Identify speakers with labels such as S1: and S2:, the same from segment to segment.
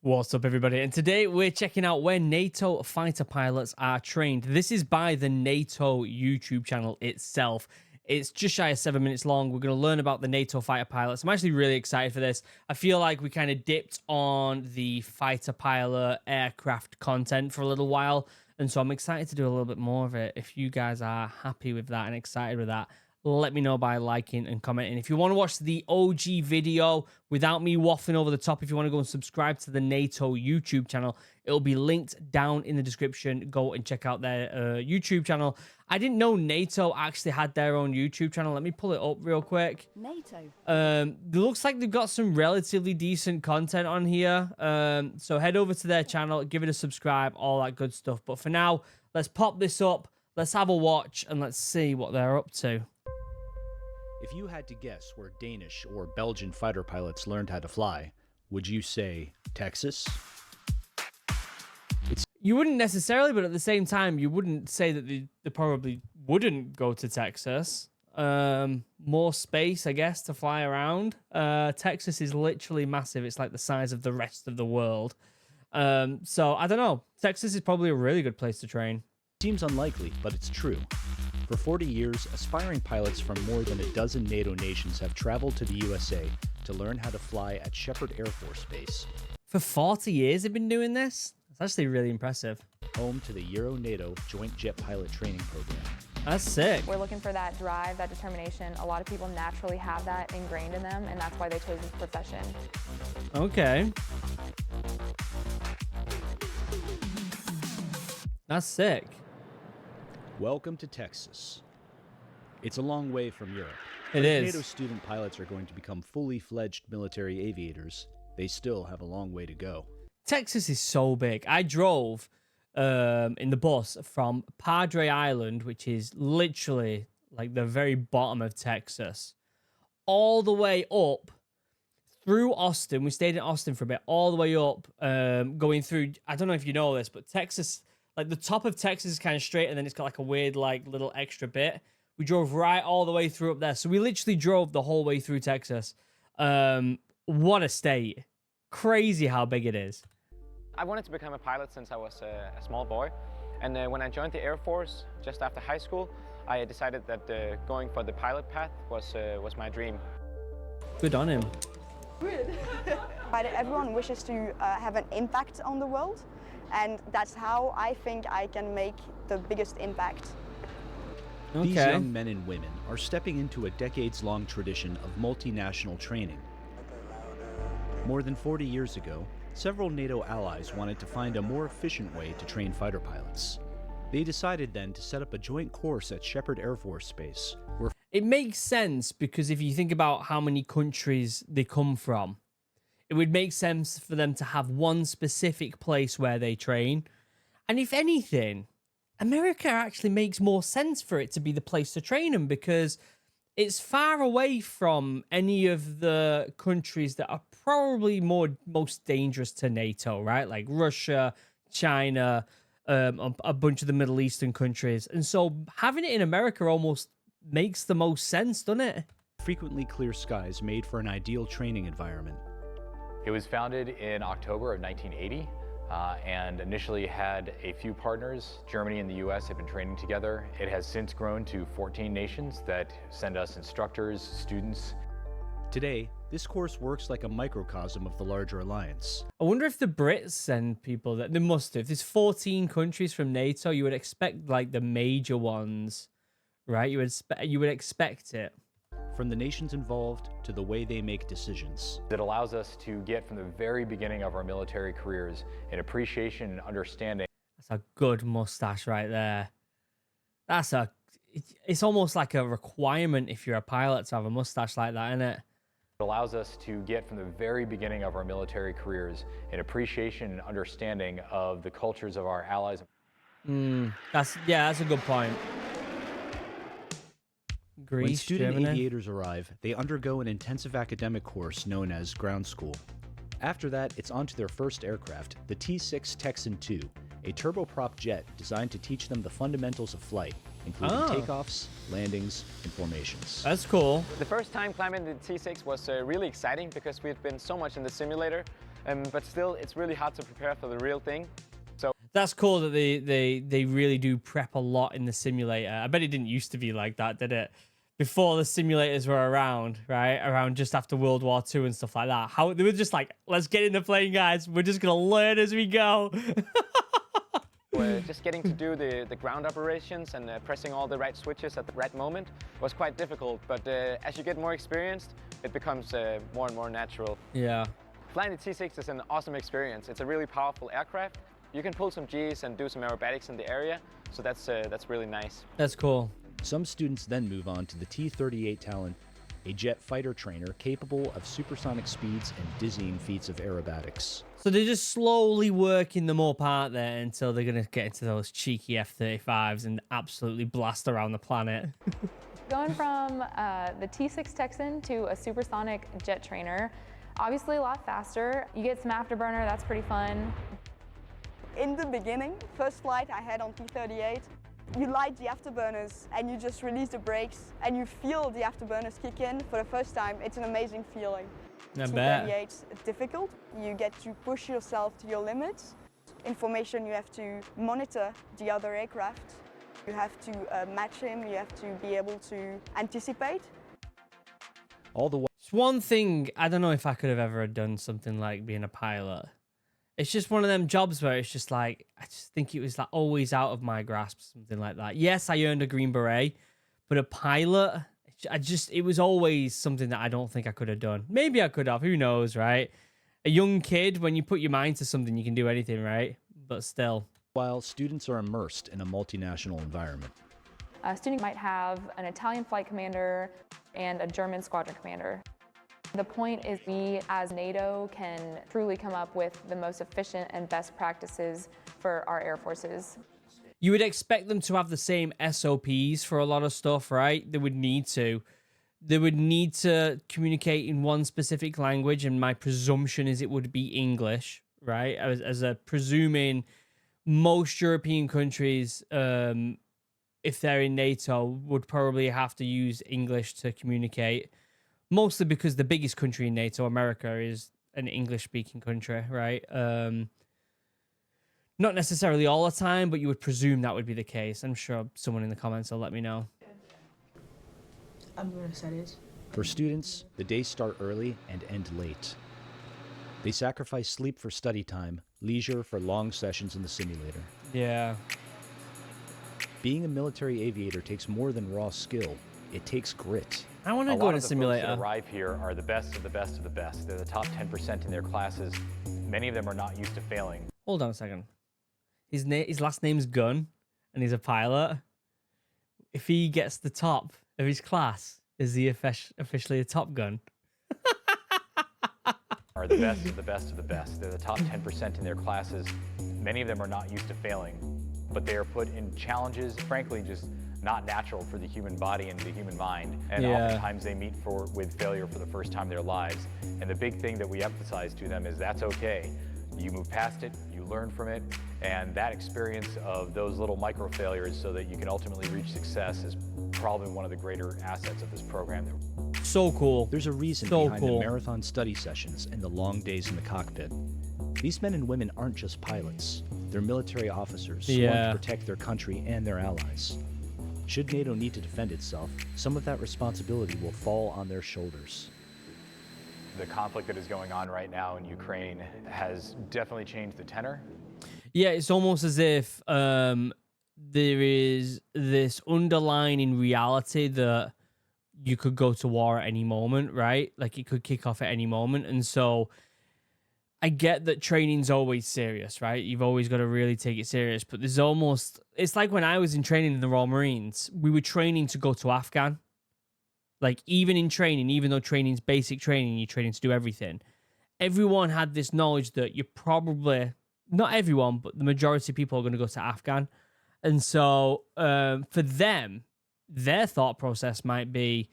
S1: What's up, everybody? And today we're checking out where NATO fighter pilots are trained. This is by the NATO YouTube channel itself. It's just shy of 7 minutes long. We're going to learn about the NATO fighter pilots. I'm actually really excited for this. I feel like we kind of dipped on the fighter pilot aircraft content for a little while. And so I'm excited to do a little bit more of it. If you guys are happy with that and excited with that, let me know by liking and commenting. If you want to watch the OG video without me waffling over the top, if you want to go and subscribe to the NATO YouTube channel, it'll be linked down in the description. Go and check out their YouTube channel. I didn't know NATO actually had their own YouTube channel. Let me pull it up real quick.
S2: NATO.
S1: It looks like they've got some relatively decent content on here. So head over to their channel, give it a subscribe, all that good stuff. But for now, let's pop this up. Let's have a watch and let's see what they're up to.
S3: If you had to guess where Danish or Belgian fighter pilots learned how to fly, would you say Texas?
S1: You wouldn't necessarily, but at the same time, you wouldn't say that they probably wouldn't go to Texas. More space, I guess, to fly around. Texas is literally massive. It's like the size of the rest of the world. So I don't know. Texas is probably a really good place to train.
S3: Seems unlikely, but it's true. For 40 years, aspiring pilots from more than a dozen NATO nations have traveled to the USA to learn how to fly at Shepherd Air Force Base.
S1: For 40 years they've been doing this? That's actually really impressive.
S3: Home to the euro-nato Joint Jet Pilot Training Program.
S1: That's sick.
S4: We're looking for that drive, that determination. A lot of people naturally have that ingrained in them, and that's why they chose this profession.
S1: Okay. That's sick.
S3: Welcome to Texas. It's a long way from Europe.
S1: It
S3: If
S1: is.
S3: NATO student pilots are going to become fully fledged military aviators, they still have a long way to go.
S1: Texas is so big. I drove in the bus from Padre Island, which is literally like the very bottom of Texas, all the way up through Austin. We stayed in Austin for a bit, all the way up, going through, I don't know if you know this, but Texas, like the top of Texas is kind of straight, and then it's got like a weird, like little extra bit. We drove right all the way through up there. So we literally drove the whole way through Texas. What a state. Crazy how big it is.
S5: I wanted to become a pilot since I was a small boy. And when I joined the Air Force just after high school, I decided that going for the pilot path was my dream.
S1: Good on him.
S2: But everyone wishes to have an impact on the world, and that's how I think I can make the biggest impact.
S1: Okay.
S3: These young men and women are stepping into a decades-long tradition of multinational training. More than 40 years ago, several NATO allies wanted to find a more efficient way to train fighter pilots. They decided then to set up a joint course at Shepherd Air Force Base, where
S1: It makes sense because if you think about how many countries they come from, it would make sense for them to have one specific place where they train. And if anything, America actually makes more sense for it to be the place to train them because it's far away from any of the countries that are probably most dangerous to NATO, right? Like Russia, China, a bunch of the Middle Eastern countries. And so having it in America almost makes the most sense, doesn't it?
S3: frequently clear skies made for an ideal training environment.
S6: It was founded in October of 1980 and initially had a few partners. Germany and the US have been training together. It has since grown to 14 nations that send us instructors, students.
S3: Today, this course works like a microcosm of the larger alliance.
S1: I wonder if the Brits send people that they must have. There's 14 countries from NATO. You would expect like the major ones, right? You would expect it.
S3: From the nations involved to the way they make decisions.
S6: It allows us to get from the very beginning of our military careers an appreciation and understanding.
S1: That's a good mustache right there. It's almost like a requirement if you're a pilot to have a mustache like that, isn't it?
S6: It allows us to get from the very beginning of our military careers an appreciation and understanding of the cultures of our allies.
S1: That's a good point. Greece,
S3: When student
S1: Germany.
S3: aviators arrive, they undergo an intensive academic course known as ground school. After that, it's on to their first aircraft, the T-6 Texan II, a turboprop jet designed to teach them the fundamentals of flight, including takeoffs, landings, and formations.
S1: That's cool.
S5: The first time climbing the T6 was really exciting because we've been so much in the simulator but still, it's really hard to prepare for the real thing. So
S1: That's cool that they really do prep a lot in the simulator. I bet it didn't used to be like that, did it? Before the simulators were around, right? Around just after World War II and stuff like that. How they were just like, let's get in the plane, guys. We're just gonna learn as we go.
S5: just getting to do the ground operations and pressing all the right switches at the right moment was quite difficult. But as you get more experienced, it becomes more and more natural.
S1: Yeah.
S5: Flying the T6 is an awesome experience. It's a really powerful aircraft. You can pull some Gs and do some aerobatics in the area, so that's really nice.
S1: That's cool.
S3: Some students then move on to the T-38 Talon, a jet fighter trainer capable of supersonic speeds and dizzying feats of aerobatics.
S1: So they're just slowly working them up, aren't they, until they're going to get into those cheeky F-35s and absolutely blast around the planet.
S4: Going from the T6 Texan to a supersonic jet trainer, obviously a lot faster. You get some afterburner, that's pretty fun.
S2: In the beginning, first flight I had on T-38, you light the afterburners and you just release the brakes and you feel the afterburners kick in for the first time. It's an amazing feeling.
S1: I bet.
S2: T-38's difficult. You get to push yourself to your limits. Information, you have to monitor the other aircraft. You have to match him, you have to be able to anticipate.
S3: All the
S1: It's one thing, I don't know if I could have ever done something like being a pilot. It's just one of them jobs where it's just like, I just think it was like always out of my grasp, something like that. Yes, I earned a Green Beret, but a pilot, it was always something that I don't think I could have done. Maybe I could have, who knows, right? A young kid, when you put your mind to something, you can do anything, right? But still.
S3: while students are immersed in a multinational environment.
S4: A student might have an Italian flight commander and a German squadron commander. The point is we, as NATO, can truly come up with the most efficient and best practices for our air forces.
S1: You would expect them to have the same SOPs for a lot of stuff, right? They would need to. They would need to communicate in one specific language, and my presumption is it would be English, right? As a presuming most European countries, if they're in NATO, would probably have to use English to communicate. Mostly because the biggest country in NATO, America, is an English-speaking country, right? Not necessarily all the time, but you would presume that would be the case. I'm sure someone in the comments will let me know.
S7: I'm going to set it.
S3: For students, the days start early and end late. They sacrifice sleep for study time, leisure for long sessions in the simulator.
S1: Yeah.
S3: Being a military aviator takes more than raw skill. It takes grit.
S1: I want to
S6: A
S1: go
S6: lot
S1: to
S6: of the folks
S1: simulator.
S6: that arrive here are the best of the best of the best. They're the top 10% in their classes. Many of them are not used to failing.
S1: Hold on a second. His last name's Gunn, and he's a pilot. If he gets the top of his class, is he officially a Top Gun?
S6: Are the best of the best of the best. They're the top 10% in their classes. Many of them are not used to failing, but they are put in challenges, frankly, just not natural for the human body and the human mind. And
S1: Yeah.
S6: oftentimes they meet with failure for the first time in their lives. And the big thing that we emphasize to them is that's okay. You move past it, you learn from it, and that experience of those little micro failures so that you can ultimately reach success is probably one of the greater assets of this program.
S1: So cool.
S3: There's a reason
S1: So
S3: behind
S1: cool.
S3: the marathon study sessions and the long days in the cockpit. These men and women aren't just pilots. They're military officers sworn
S1: Yeah.
S3: to protect their country and their allies. Should NATO need to defend itself, some of that responsibility will fall on their shoulders.
S6: The conflict that is going on right now in Ukraine has definitely changed the tenor.
S1: Yeah, it's almost as if there is this underlying reality that you could go to war at any moment, right? Like it could kick off at any moment. And so I get that training's always serious, right? You've always got to really take it serious. But there's almost, it's like when I was in training in the Royal Marines, we were training to go to Afghan. Like even in training, even though training's basic training, you're training to do everything. Everyone had this knowledge that you're probably, not everyone, but the majority of people are going to go to Afghan. And so for them, their thought process might be,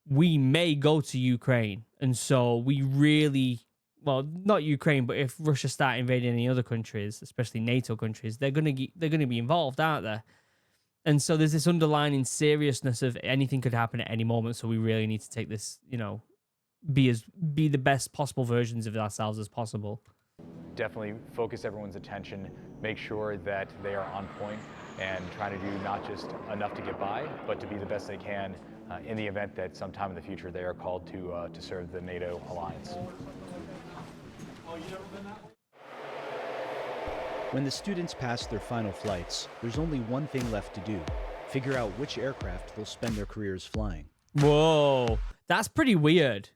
S1: we may go to Ukraine. And so we really, well, not Ukraine, but if Russia start invading any other countries, especially NATO countries, they're going to be involved, aren't they? And so there's this underlying seriousness of anything could happen at any moment. So we really need to take this, be the best possible versions of ourselves as possible.
S6: Definitely focus everyone's attention, make sure that they are on point and trying to do not just enough to get by, but to be the best they can in the event that sometime in the future they are called to serve the NATO alliance.
S3: When the students pass their final flights, there's only one thing left to do: figure out which aircraft they'll spend their careers flying.
S1: Whoa, that's pretty weird.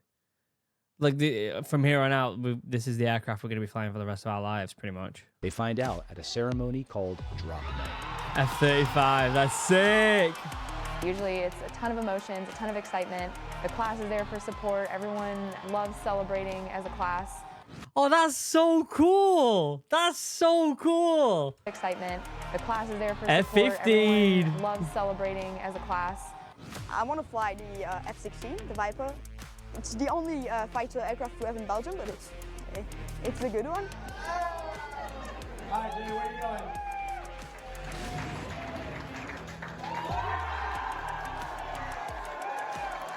S1: Like, from here on out, this is the aircraft we're going to be flying for the rest of our lives, pretty much.
S3: They find out at a ceremony called drop night.
S1: F-35, that's sick.
S4: Usually it's a ton of emotions, a ton of excitement. The class is there for support. Everyone loves celebrating as a class.
S1: Oh, that's so cool. That's so cool.
S4: Excitement. The class is there for
S1: F-15.
S4: support. Everyone loves celebrating as a class.
S2: I want to fly the F-16, the Viper. It's the only fighter aircraft we have in Belgium, but it's a good one.
S8: Hi, Jimmy, where are you going?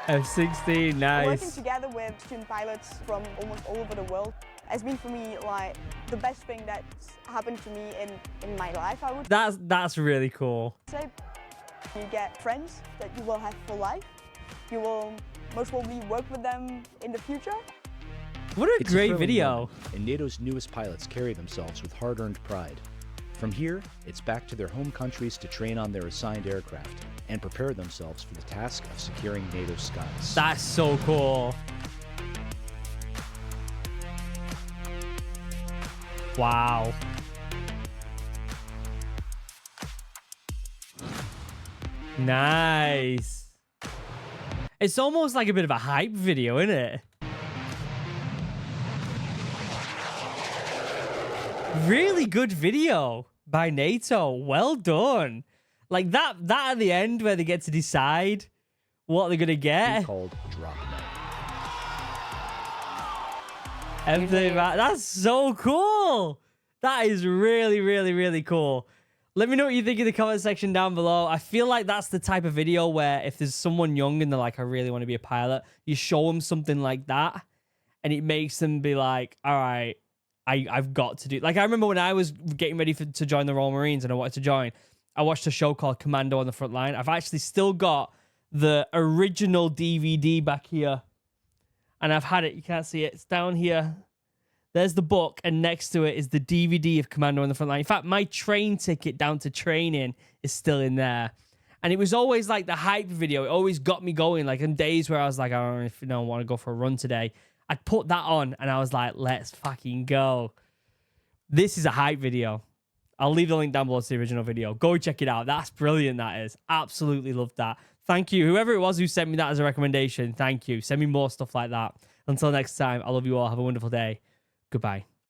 S1: F-16,
S2: Working
S1: nice.
S2: together with student pilots from almost all over the world has been for me like the best thing that's happened to me in my life, I would
S1: That's really cool.
S2: say. You get friends that you will have for life. You will most probably work with them in the future.
S1: What a
S3: It's
S1: great
S3: thrilling
S1: video.
S3: moment, and NATO's newest pilots carry themselves with hard-earned pride. From here, it's back to their home countries to train on their assigned aircraft and prepare themselves for the task of securing NATO skies.
S1: That's so cool. Wow. Nice. It's almost like a bit of a hype video, isn't it? Really good video by NATO. Well done. Like that at the end where they get to decide what they're gonna get.
S3: Called drop night.
S1: That's so cool. That is really, really, really cool. Let me know what you think in the comment section down below. I feel like that's the type of video where if there's someone young and they're like, I really want to be a pilot, you show them something like that and it makes them be like, all right, I've got to do. Like, I remember when I was getting ready to join the Royal Marines and I wanted to join, I watched a show called Commando on the Front Line. I've actually still got the original DVD back here. And I've had it. You can't see it. It's down here. There's the book, and next to it is the DVD of Commando on the Front Line. In fact, my train ticket down to training is still in there. And it was always like the hype video. It always got me going. Like on days where I was like, I don't know if I want to go for a run today. I'd put that on, and I was like, let's fucking go. This is a hype video. I'll leave the link down below to the original video. Go check it out. That's brilliant, that is. Absolutely loved that. Thank you. Whoever it was who sent me that as a recommendation, thank you. Send me more stuff like that. Until next time, I love you all. Have a wonderful day. Goodbye.